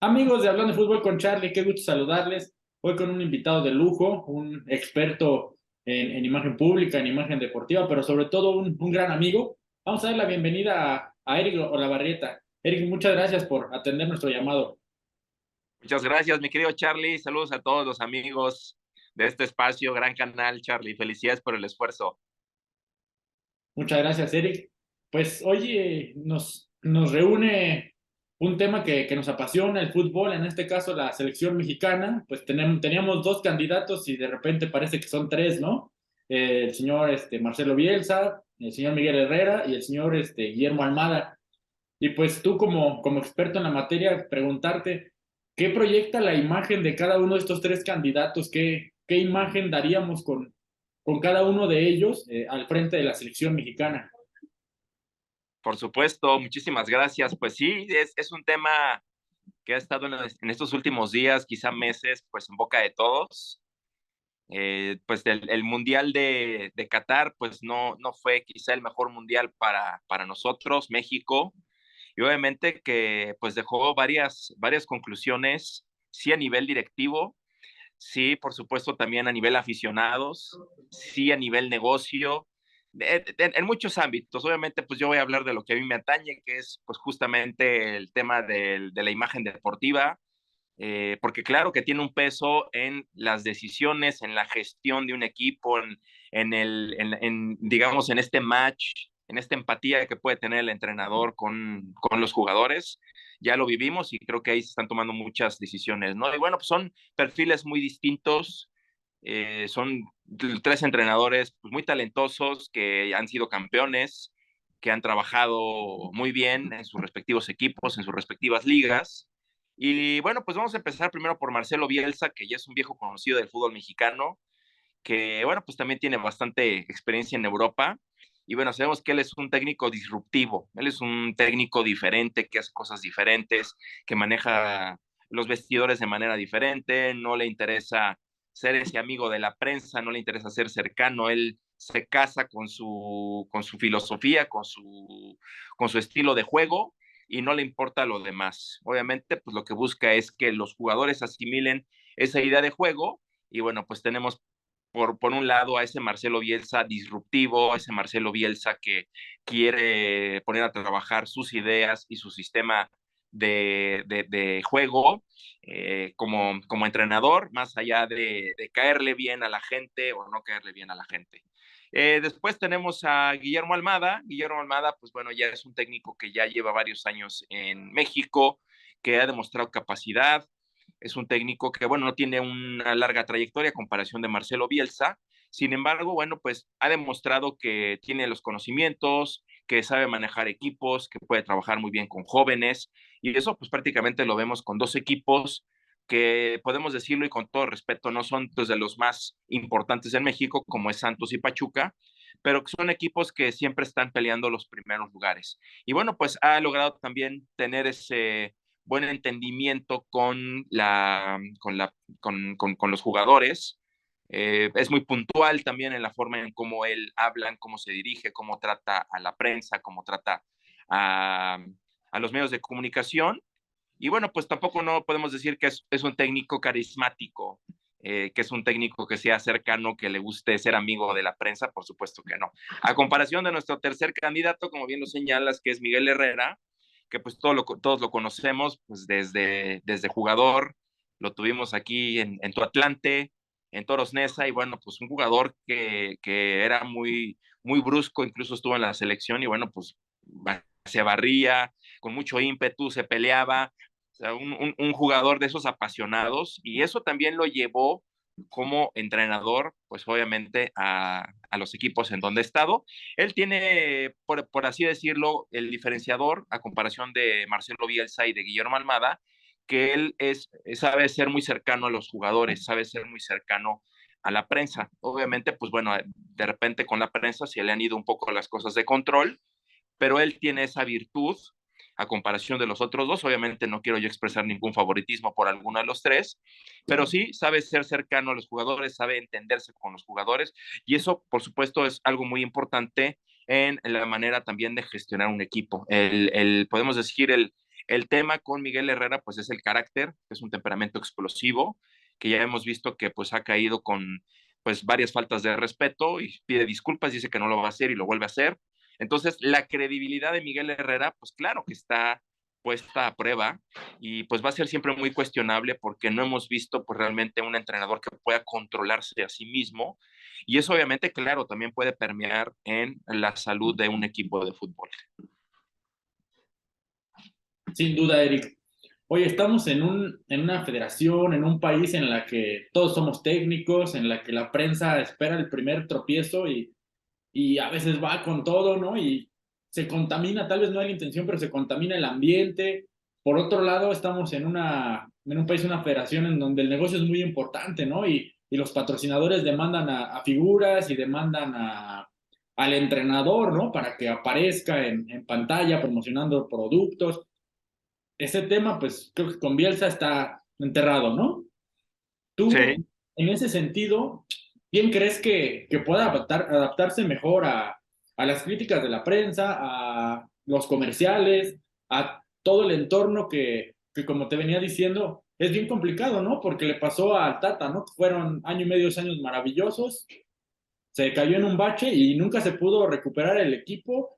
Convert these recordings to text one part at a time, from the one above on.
Amigos de Hablando de Fútbol con Charlie, qué gusto saludarles. Hoy con un invitado de lujo, un experto en imagen pública, en imagen deportiva, pero sobre todo un gran amigo. Vamos a dar la bienvenida a Eric Olavarrieta. Eric, muchas gracias por atender nuestro llamado. Muchas gracias, mi querido Charlie. Saludos a todos los amigos de este espacio, gran canal, Charlie. Felicidades por el esfuerzo. Muchas gracias, Eric. Pues hoy nos reúne un tema que nos apasiona, el fútbol, en este caso la selección mexicana. Pues teníamos dos candidatos y de repente parece que son tres, ¿no? El señor Marcelo Bielsa, el señor Miguel Herrera y el señor Guillermo Almada. Y pues tú como experto en la materia, preguntarte, ¿qué proyecta la imagen de cada uno de estos tres candidatos? ¿Qué imagen daríamos con cada uno de ellos al frente de la selección mexicana? Por supuesto, muchísimas gracias. Pues sí, es un tema que ha estado en estos últimos días, quizá meses, pues en boca de todos. Pues el Mundial de Qatar, pues no fue quizá el mejor mundial para nosotros, México. Y obviamente que pues dejó varias conclusiones, sí a nivel directivo. Sí, por supuesto, también a nivel aficionados, sí a nivel negocio, en muchos ámbitos. Obviamente, pues yo voy a hablar de lo que a mí me atañe, que es pues justamente el tema de la imagen deportiva, porque claro que tiene un peso en las decisiones, en la gestión de un equipo, digamos, en este match, en esta empatía que puede tener el entrenador con los jugadores. Ya lo vivimos y creo que ahí se están tomando muchas decisiones, ¿no? Y bueno, pues son perfiles muy distintos, son tres entrenadores pues, muy talentosos que han sido campeones, que han trabajado muy bien en sus respectivos equipos, en sus respectivas ligas. Y bueno, pues vamos a empezar primero por Marcelo Bielsa, que ya es un viejo conocido del fútbol mexicano, que bueno, pues también tiene bastante experiencia en Europa. Y bueno, sabemos que él es un técnico disruptivo, él es un técnico diferente, que hace cosas diferentes, que maneja los vestidores de manera diferente, no le interesa ser ese amigo de la prensa, no le interesa ser cercano, él se casa con su filosofía, con su estilo de juego y no le importa lo demás. Obviamente, pues lo que busca es que los jugadores asimilen esa idea de juego y bueno, pues tenemos por un lado a ese Marcelo Bielsa disruptivo, a ese Marcelo Bielsa que quiere poner a trabajar sus ideas y su sistema de juego como entrenador, más allá de caerle bien a la gente o no caerle bien a la gente. Después tenemos a Guillermo Almada. Guillermo Almada, pues bueno, ya es un técnico que ya lleva varios años en México, que ha demostrado capacidad, es un técnico que, bueno, no tiene una larga trayectoria a comparación de Marcelo Bielsa. Sin embargo, bueno, pues ha demostrado que tiene los conocimientos, que sabe manejar equipos, que puede trabajar muy bien con jóvenes. Y eso, pues prácticamente lo vemos con dos equipos que podemos decirlo y con todo respeto, no son pues, de los más importantes en México, como es Santos y Pachuca, pero que son equipos que siempre están peleando los primeros lugares. Y bueno, pues ha logrado también tener ese buen entendimiento con los jugadores. Es muy puntual también en la forma en cómo él habla, cómo se dirige, cómo trata a la prensa, cómo trata a, a los medios de comunicación. Y bueno, pues tampoco no podemos decir que es un técnico carismático, que es un técnico que sea cercano, que le guste ser amigo de la prensa, por supuesto que no. A comparación de nuestro tercer candidato, como bien lo señalas, que es Miguel Herrera, que pues todos lo conocemos pues desde jugador, lo tuvimos aquí en tu Atlante, en Toros Neza, y bueno, pues un jugador que era muy brusco, incluso estuvo en la selección y bueno, pues se barría, con mucho ímpetu, se peleaba, o sea, un jugador de esos apasionados, y eso también lo llevó como entrenador, pues obviamente a los equipos en donde ha estado. Él tiene, por así decirlo, el diferenciador a comparación de Marcelo Bielsa y de Guillermo Almada, que sabe ser muy cercano a los jugadores, sabe ser muy cercano a la prensa. Obviamente, pues bueno, de repente con la prensa se le han ido un poco las cosas de control, pero él tiene esa virtud a comparación de los otros dos. Obviamente no quiero yo expresar ningún favoritismo por alguno de los tres, pero sí sabe ser cercano a los jugadores, sabe entenderse con los jugadores y eso, por supuesto, es algo muy importante en la manera también de gestionar un equipo. Podemos decir, El tema con Miguel Herrera, pues es el carácter, que es un temperamento explosivo, que ya hemos visto que pues ha caído con pues varias faltas de respeto y pide disculpas, dice que no lo va a hacer y lo vuelve a hacer. Entonces, la credibilidad de Miguel Herrera, pues claro que está puesta a prueba y pues va a ser siempre muy cuestionable porque no hemos visto pues realmente un entrenador que pueda controlarse a sí mismo y eso obviamente, claro, también puede permear en la salud de un equipo de fútbol. Sin duda, Eric. Oye, estamos en una federación, en un país en la que todos somos técnicos, en la que la prensa espera el primer tropiezo y a veces va con todo, ¿no? Y se contamina, tal vez no hay la intención, pero se contamina el ambiente. Por otro lado, estamos en un país, una federación en donde el negocio es muy importante, ¿no? Y los patrocinadores demandan a figuras y demandan al entrenador, ¿no? Para que aparezca en pantalla promocionando productos. Ese tema, pues creo que con Bielsa está enterrado, ¿no? Tú, Sí, en ese sentido, ¿quién crees que pueda adaptarse mejor a las críticas de la prensa, a los comerciales, a todo el entorno que, como te venía diciendo, es bien complicado, ¿no? Porque le pasó al Tata, ¿no? Fueron año y medio, 2 años maravillosos, se cayó en un bache y nunca se pudo recuperar el equipo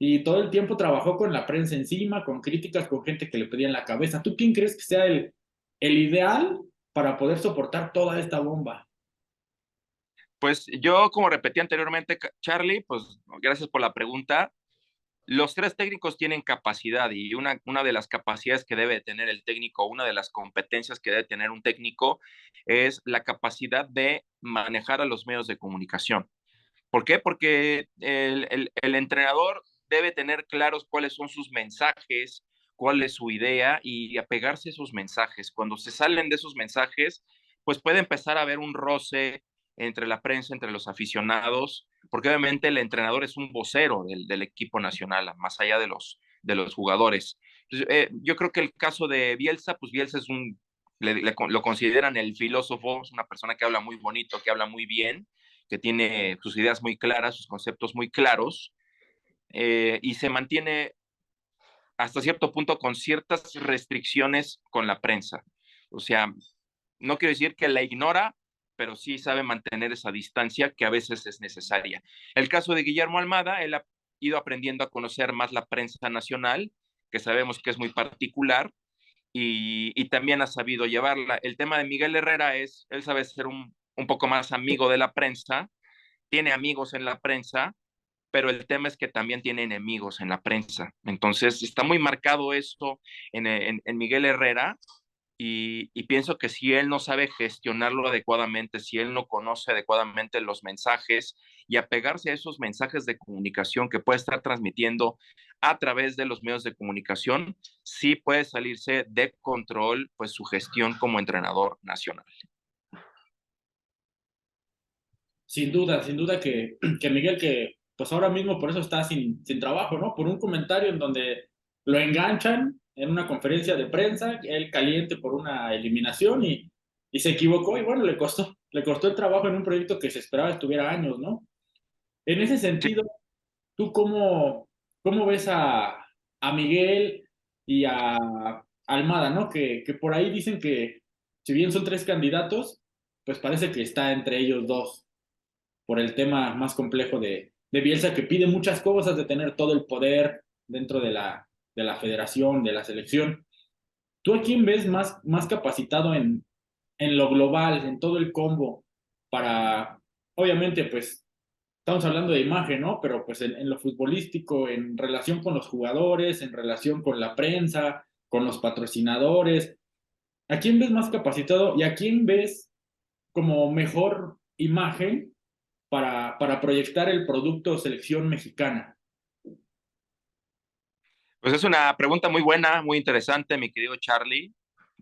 y todo el tiempo trabajó con la prensa encima, con críticas, con gente que le pedía en la cabeza. ¿Tú quién crees que sea el ideal para poder soportar toda esta bomba? pues yo como repetí anteriormente, Charlie, pues gracias por la pregunta. Los tres técnicos tienen capacidad y una de las capacidades que debe tener el técnico, una de las competencias que debe tener un técnico es la capacidad de manejar a los medios de comunicación. ¿Por qué? Porque el entrenador debe tener claros cuáles son sus mensajes, cuál es su idea y apegarse a esos mensajes. Cuando se salen de esos mensajes, pues puede empezar a haber un roce entre la prensa, entre los aficionados, porque obviamente el entrenador es un vocero del equipo nacional, más allá de los jugadores. Entonces, yo creo que el caso de Bielsa, pues Bielsa es lo consideran el filósofo, es una persona que habla muy bonito, que habla muy bien, que tiene sus ideas muy claras, sus conceptos muy claros, y se mantiene hasta cierto punto con ciertas restricciones con la prensa. O sea, no quiero decir que la ignora, pero sí sabe mantener esa distancia que a veces es necesaria. El caso de Guillermo Almada, él ha ido aprendiendo a conocer más la prensa nacional, que sabemos que es muy particular, y también ha sabido llevarla. El tema de Miguel Herrera es, él sabe ser un poco más amigo de la prensa, tiene amigos en la prensa, pero el tema es que también tiene enemigos en la prensa. Entonces, está muy marcado esto en Miguel Herrera y pienso que si él no sabe gestionarlo adecuadamente, si él no conoce adecuadamente los mensajes y apegarse a esos mensajes de comunicación que puede estar transmitiendo a través de los medios de comunicación, sí puede salirse de control pues su gestión como entrenador nacional. Sin duda que Miguel, que pues ahora mismo por eso está sin trabajo, ¿no? Por un comentario en donde lo enganchan en una conferencia de prensa, él caliente por una eliminación y se equivocó y bueno, le costó el trabajo en un proyecto que se esperaba estuviera años, ¿no? En ese Sí, sentido, ¿tú cómo ves a Miguel y a Almada, ¿no? Que por ahí dicen que si bien son tres candidatos, pues parece que está entre ellos dos por el tema más complejo de Bielsa, que pide muchas cosas, de tener todo el poder dentro de la federación, de la selección. ¿Tú a quién ves más capacitado en lo global, en todo el combo, para, obviamente, pues, estamos hablando de imagen, ¿no? Pero pues en lo futbolístico, en relación con los jugadores, en relación con la prensa, con los patrocinadores, ¿a quién ves más capacitado y a quién ves como mejor imagen para proyectar el producto selección mexicana? pues es una pregunta muy buena, muy interesante, mi querido Charlie.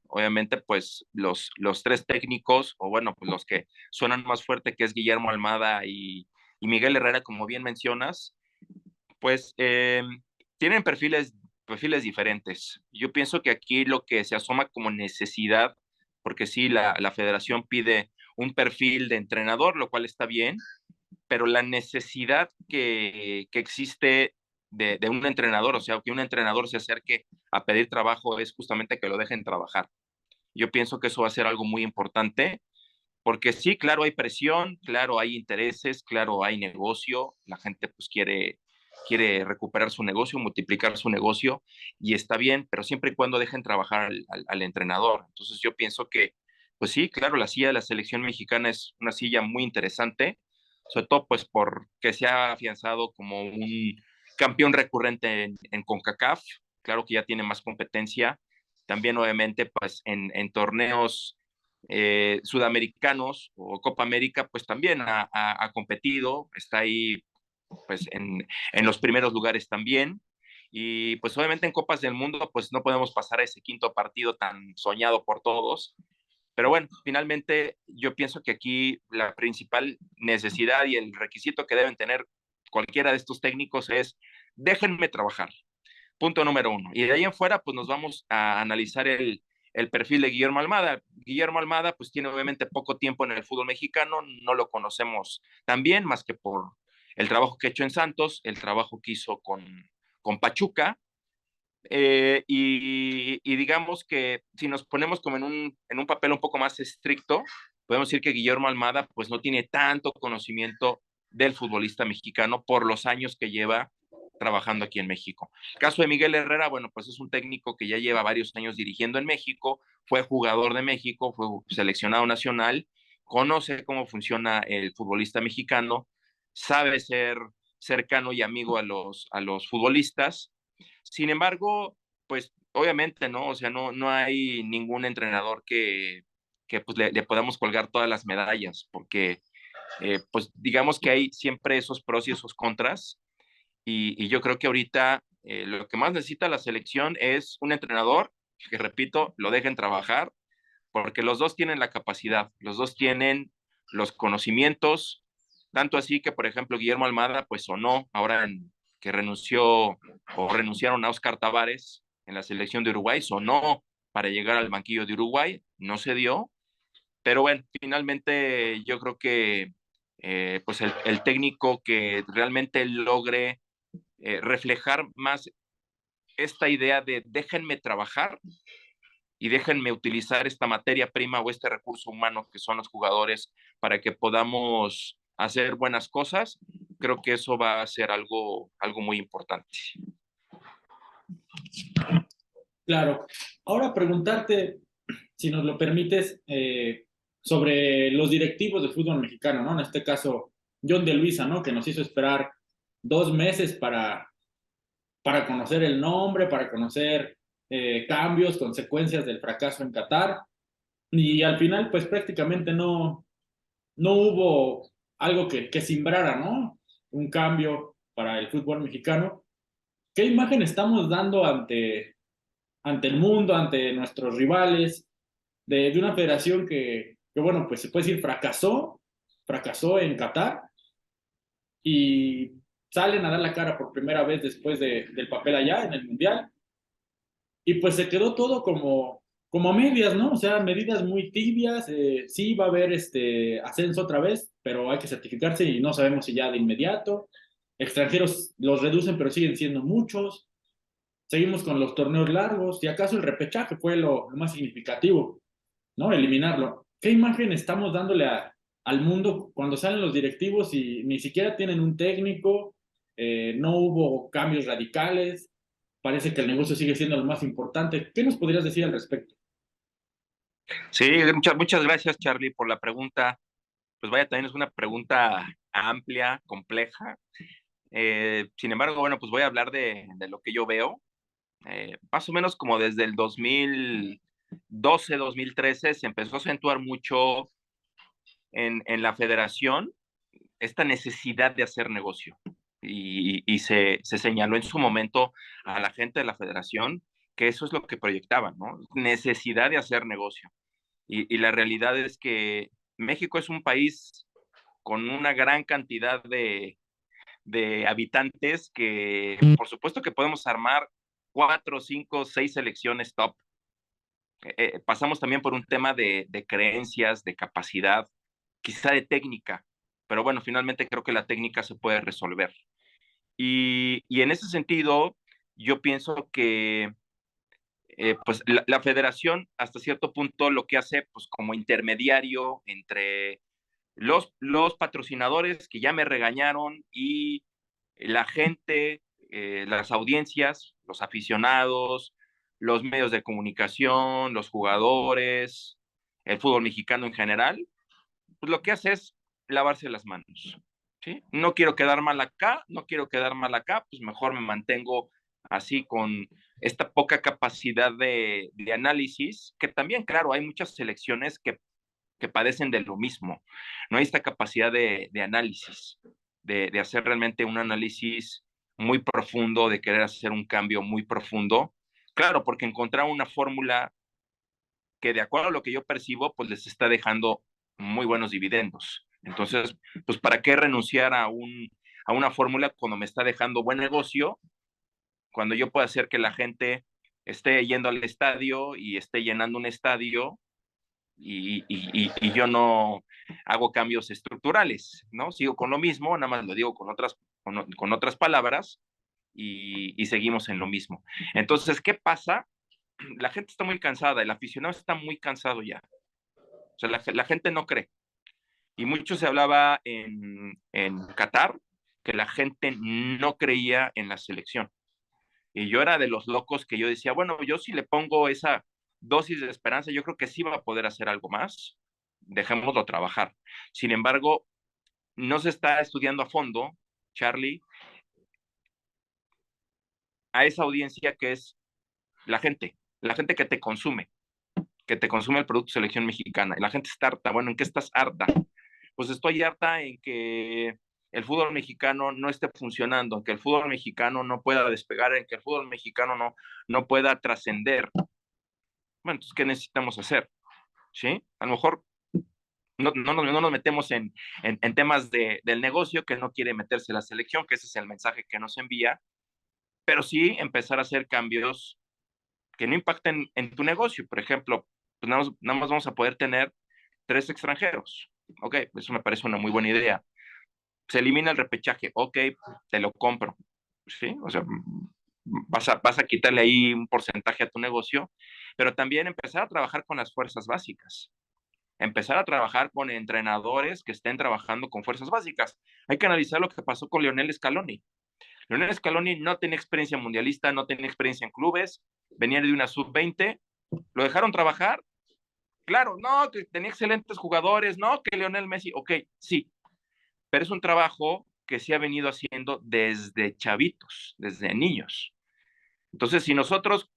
Obviamente, pues los tres técnicos, o bueno, pues los que suenan más fuerte, que es Guillermo Almada y Miguel Herrera, como bien mencionas, pues tienen perfiles diferentes. Yo pienso que aquí lo que se asoma como necesidad, porque sí, la federación pide un perfil de entrenador, lo cual está bien, pero la necesidad que existe de un entrenador, o sea, que un entrenador se acerque a pedir trabajo es justamente que lo dejen trabajar. Yo pienso que eso va a ser algo muy importante, porque sí, claro, hay presión, claro, hay intereses, claro, hay negocio, la gente pues quiere recuperar su negocio, multiplicar su negocio, y está bien, pero siempre y cuando dejen trabajar al entrenador. Entonces yo pienso que, pues sí, claro, la silla de la selección mexicana es una silla muy interesante, sobre todo pues porque se ha afianzado como un campeón recurrente en CONCACAF, claro que ya tiene más competencia, también obviamente pues en torneos sudamericanos o Copa América, pues también ha competido, está ahí pues en los primeros lugares también. Y pues obviamente en Copas del Mundo pues no podemos pasar a ese quinto partido tan soñado por todos. Pero bueno, finalmente yo pienso que aquí la principal necesidad y el requisito que deben tener cualquiera de estos técnicos es déjenme trabajar. Punto número uno. Y de ahí en fuera, pues nos vamos a analizar el perfil de Guillermo Almada. Guillermo Almada, pues tiene obviamente poco tiempo en el fútbol mexicano, no lo conocemos tan bien, más que por el trabajo que ha hecho en Santos, el trabajo que hizo con Pachuca, y digamos que si nos ponemos como en un papel un poco más estricto, podemos decir que Guillermo Almada pues no tiene tanto conocimiento del futbolista mexicano por los años que lleva trabajando aquí en México. El caso de Miguel Herrera, bueno, pues es un técnico que ya lleva varios años dirigiendo en México, fue jugador de México, fue seleccionado nacional, conoce cómo funciona el futbolista mexicano, sabe ser cercano y amigo a los futbolistas. Sin embargo, pues obviamente, ¿no? O sea, no hay ningún entrenador que pues le podamos colgar todas las medallas, porque pues digamos que hay siempre esos pros y esos contras, y yo creo que ahorita lo que más necesita la selección es un entrenador que, repito, lo dejen trabajar, porque los dos tienen la capacidad, los dos tienen los conocimientos, tanto así que, por ejemplo, Guillermo Almada, pues sonó ahora que renunció o renunciaron a Oscar Tavares en la selección de Uruguay, sonó para llegar al banquillo de Uruguay, no se dio, pero bueno, finalmente yo creo que pues el técnico que realmente logre reflejar más esta idea de déjenme trabajar y déjenme utilizar esta materia prima o este recurso humano que son los jugadores para que podamos hacer buenas cosas, creo que eso va a ser algo muy importante. Claro. Ahora preguntarte, si nos lo permites, sobre los directivos del fútbol mexicano, ¿no? En este caso, John de Luisa, ¿no? Que nos hizo esperar 2 meses para conocer el nombre, para conocer cambios, consecuencias del fracaso en Qatar. Y al final, pues prácticamente no hubo algo que simbrara, ¿no? Un cambio para el fútbol mexicano. ¿Qué imagen estamos dando ante el mundo, ante nuestros rivales, de una federación bueno, pues se puede decir fracasó en Qatar y salen a dar la cara por primera vez después del papel allá en el Mundial? Y pues se quedó todo como a medias, ¿no? O sea, medidas muy tibias. Sí va a haber este ascenso otra vez, pero hay que certificarse y no sabemos si ya de inmediato. Extranjeros los reducen, pero siguen siendo muchos. Seguimos con los torneos largos. Y acaso el repechaje fue lo más significativo, ¿no? Eliminarlo. ¿Qué imagen estamos dándole al mundo cuando salen los directivos y ni siquiera tienen un técnico? No hubo cambios radicales, parece que el negocio sigue siendo lo más importante. ¿Qué nos podrías decir al respecto? Sí, muchas gracias, Charlie, por la pregunta. Pues vaya, también es una pregunta amplia, compleja. Sin embargo, bueno, pues voy a hablar de lo que yo veo. Más o menos como desde el 2012, 2013 se empezó a acentuar mucho en la federación esta necesidad de hacer negocio. Y se señaló en su momento a la gente de la federación que eso es lo que proyectaban, ¿no? Necesidad de hacer negocio. Y la realidad es que México es un país con una gran cantidad de habitantes que, por supuesto que podemos armar 4, 5, 6 selecciones top. Pasamos también por un tema de creencias, de capacidad, quizá de técnica, pero bueno, finalmente creo que la técnica se puede resolver. Y en ese sentido, yo pienso que pues la federación hasta cierto punto lo que hace pues como intermediario entre los patrocinadores que ya me regañaron y la gente, las audiencias, los aficionados, los medios de comunicación, los jugadores, el fútbol mexicano en general, pues lo que hace es lavarse las manos. ¿Sí? No quiero quedar mal acá, no quiero quedar mal acá, pues mejor me mantengo así con esta poca capacidad de análisis, que también, claro, hay muchas selecciones que padecen de lo mismo. No hay esta capacidad de análisis, de hacer realmente un análisis muy profundo, de querer hacer un cambio muy profundo. Claro, porque encontrar una fórmula que de acuerdo a lo que yo percibo, pues les está dejando muy buenos dividendos. Entonces, pues ¿para qué renunciar a una fórmula cuando me está dejando buen negocio, cuando yo puedo hacer que la gente esté yendo al estadio y esté llenando un estadio y yo no hago cambios estructurales, ¿no? Sigo con lo mismo, nada más lo digo con otras palabras y seguimos en lo mismo. Entonces, ¿qué pasa? La gente está muy cansada, el aficionado está muy cansado ya. O sea, la gente no cree. Y mucho se hablaba en Qatar que la gente no creía en la selección. Y yo era de los locos que yo decía, bueno, yo si le pongo esa dosis de esperanza, yo creo que sí va a poder hacer algo más. Dejémoslo trabajar. Sin embargo, no se está estudiando a fondo, Charlie, a esa audiencia que es la gente que te consume el producto selección mexicana. Y la gente está harta. Bueno, ¿en qué estás harta? Pues estoy harta en que el fútbol mexicano no esté funcionando, en que el fútbol mexicano no pueda despegar, en que el fútbol mexicano no pueda trascender. Bueno, entonces, ¿qué necesitamos hacer? ¿Sí? A lo mejor no nos metemos en temas del negocio que no quiere meterse la selección, que ese es el mensaje que nos envía, pero sí empezar a hacer cambios que no impacten en tu negocio. Por ejemplo, pues nada más vamos a poder tener 3 extranjeros. Ok, eso me parece una muy buena idea. Se elimina el repechaje. Ok, te lo compro. ¿Sí? O sea, vas a quitarle ahí un porcentaje a tu negocio, pero también empezar a trabajar con las fuerzas básicas. Empezar a trabajar con entrenadores que estén trabajando con fuerzas básicas. Hay que analizar lo que pasó con Lionel Scaloni. Lionel Scaloni no tenía experiencia mundialista, no tenía experiencia en clubes, venía de una sub-20, lo dejaron trabajar. Claro, no, que tenía excelentes jugadores, no, que Lionel Messi, ok, sí, pero es un trabajo que se ha venido haciendo desde chavitos, desde niños. Entonces, si nosotros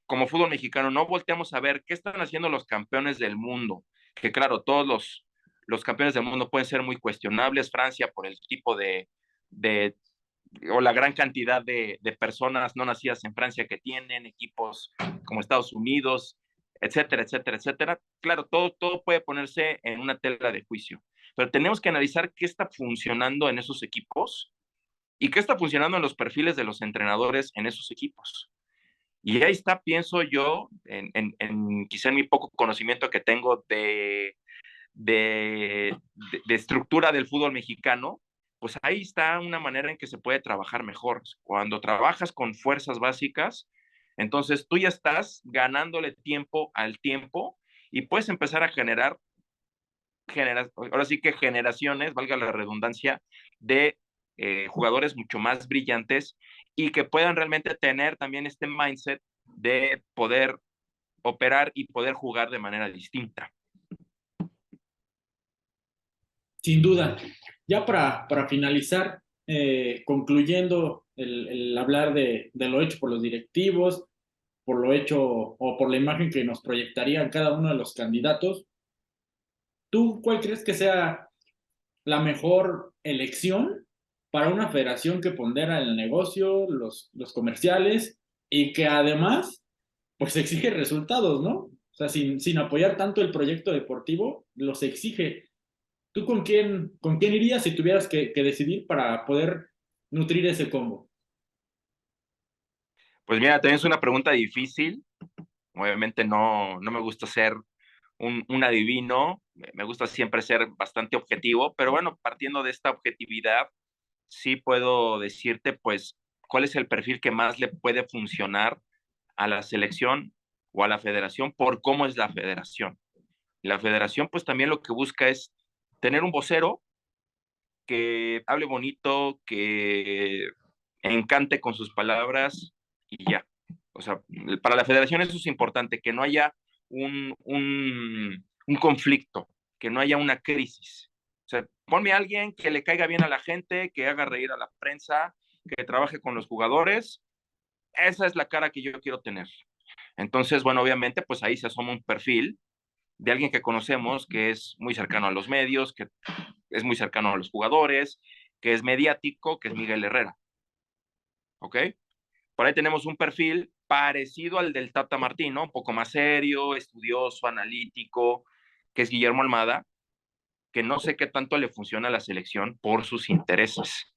como fútbol mexicano no volteamos a ver qué están haciendo los campeones del mundo, que claro, todos los campeones del mundo pueden ser muy cuestionables, Francia por el tipo de o la gran cantidad de personas no nacidas en Francia que tienen, equipos como Estados Unidos, etcétera, etcétera, etcétera. Claro, todo puede ponerse en una tela de juicio, pero tenemos que analizar qué está funcionando en esos equipos y qué está funcionando en los perfiles de los entrenadores en esos equipos. Y ahí está, pienso yo, quizá en mi poco conocimiento que tengo de estructura del fútbol mexicano, pues ahí está una manera en que se puede trabajar mejor. Cuando trabajas con fuerzas básicas, entonces tú ya estás ganándole tiempo al tiempo y puedes empezar a ahora sí que generaciones, valga la redundancia, de jugadores mucho más brillantes y que puedan realmente tener también este mindset de poder operar y poder jugar de manera distinta. Sin duda. Ya para finalizar, concluyendo el hablar de lo hecho por los directivos, por lo hecho o por la imagen que nos proyectarían cada uno de los candidatos, ¿tú cuál crees que sea la mejor elección para una federación que pondera el negocio, los comerciales y que además pues exige resultados, ¿no? O sea, sin apoyar tanto el proyecto deportivo, los exige. ¿Tú con quién irías si tuvieras que decidir para poder nutrir ese combo? Pues mira, también es una pregunta difícil. Obviamente no me gusta ser un adivino, me gusta siempre ser bastante objetivo, pero bueno, partiendo de esta objetividad, sí puedo decirte, pues, cuál es el perfil que más le puede funcionar a la selección o a la federación por cómo es la federación. La federación, pues, también lo que busca es tener un vocero que hable bonito, que encante con sus palabras y ya. O sea, para la federación eso es importante, que no haya un conflicto, que no haya una crisis. O sea, ponme a alguien que le caiga bien a la gente, que haga reír a la prensa, que trabaje con los jugadores. Esa es la cara que yo quiero tener. Entonces, bueno, obviamente, pues ahí se asoma un perfil de alguien que conocemos, que es muy cercano a los medios, que es muy cercano a los jugadores, que es mediático, que es Miguel Herrera. ¿Ok? Por ahí tenemos un perfil parecido al del Tata Martino, un poco más serio, estudioso, analítico, que es Guillermo Almada, que no sé qué tanto le funciona a la selección por sus intereses.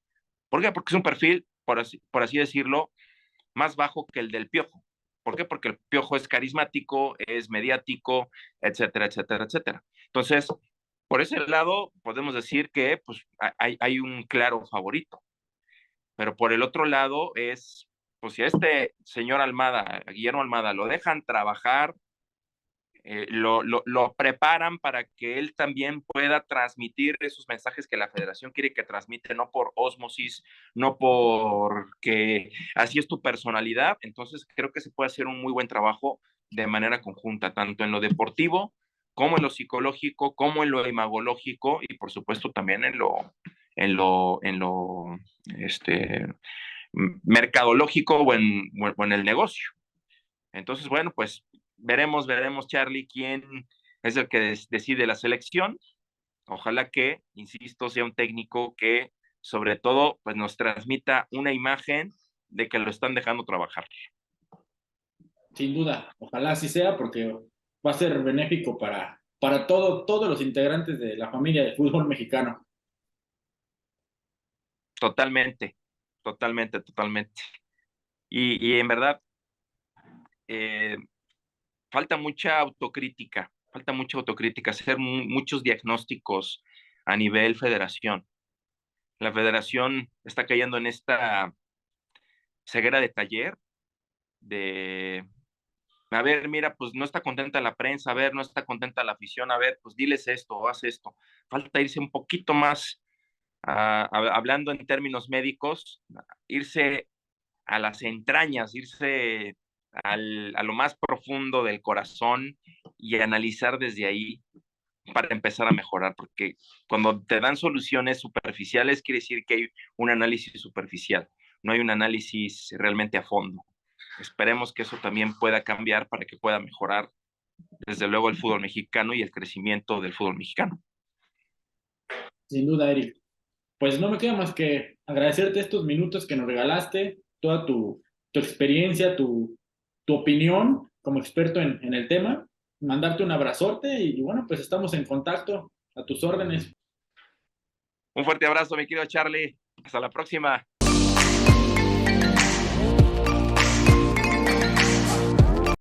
¿Por qué? Porque es un perfil, por así decirlo, más bajo que el del Piojo. ¿Por qué? Porque el Piojo es carismático, es mediático, etcétera, etcétera, etcétera. Entonces, por ese lado, podemos decir que pues, hay un claro favorito. Pero por el otro lado es, pues si a este señor Almada, a Guillermo Almada, lo dejan trabajar, lo preparan para que él también pueda transmitir esos mensajes que la federación quiere que transmite, no por ósmosis, no porque así es tu personalidad. Entonces creo que se puede hacer un muy buen trabajo de manera conjunta, tanto en lo deportivo como en lo psicológico, como en lo imagológico y por supuesto también en lo mercadológico o en el negocio. Entonces, bueno, pues veremos, Charlie, quién es el que decide la selección. Ojalá que, insisto, sea un técnico que, sobre todo, pues nos transmita una imagen de que lo están dejando trabajar. Sin duda, ojalá así sea, porque va a ser benéfico para todos los integrantes de la familia de fútbol mexicano. Totalmente, totalmente, totalmente. Y en verdad, eh, falta mucha autocrítica, hacer muchos diagnósticos a nivel federación. La federación está cayendo en esta ceguera de taller, de, a ver, mira, pues no está contenta la prensa, a ver, no está contenta la afición, a ver, pues diles esto o haz esto. Falta irse un poquito más, hablando en términos médicos, irse a las entrañas, irse a lo más profundo del corazón y analizar desde ahí para empezar a mejorar, porque cuando te dan soluciones superficiales, quiere decir que hay un análisis superficial, no hay un análisis realmente a fondo. Esperemos que eso también pueda cambiar para que pueda mejorar, desde luego, el fútbol mexicano y el crecimiento del fútbol mexicano. Sin duda, Eric. Pues no me queda más que agradecerte estos minutos que nos regalaste, toda tu experiencia, tu opinión como experto en el tema, mandarte un abrazote y bueno, pues estamos en contacto a tus órdenes. Un fuerte abrazo, mi querido Charlie. Hasta la próxima.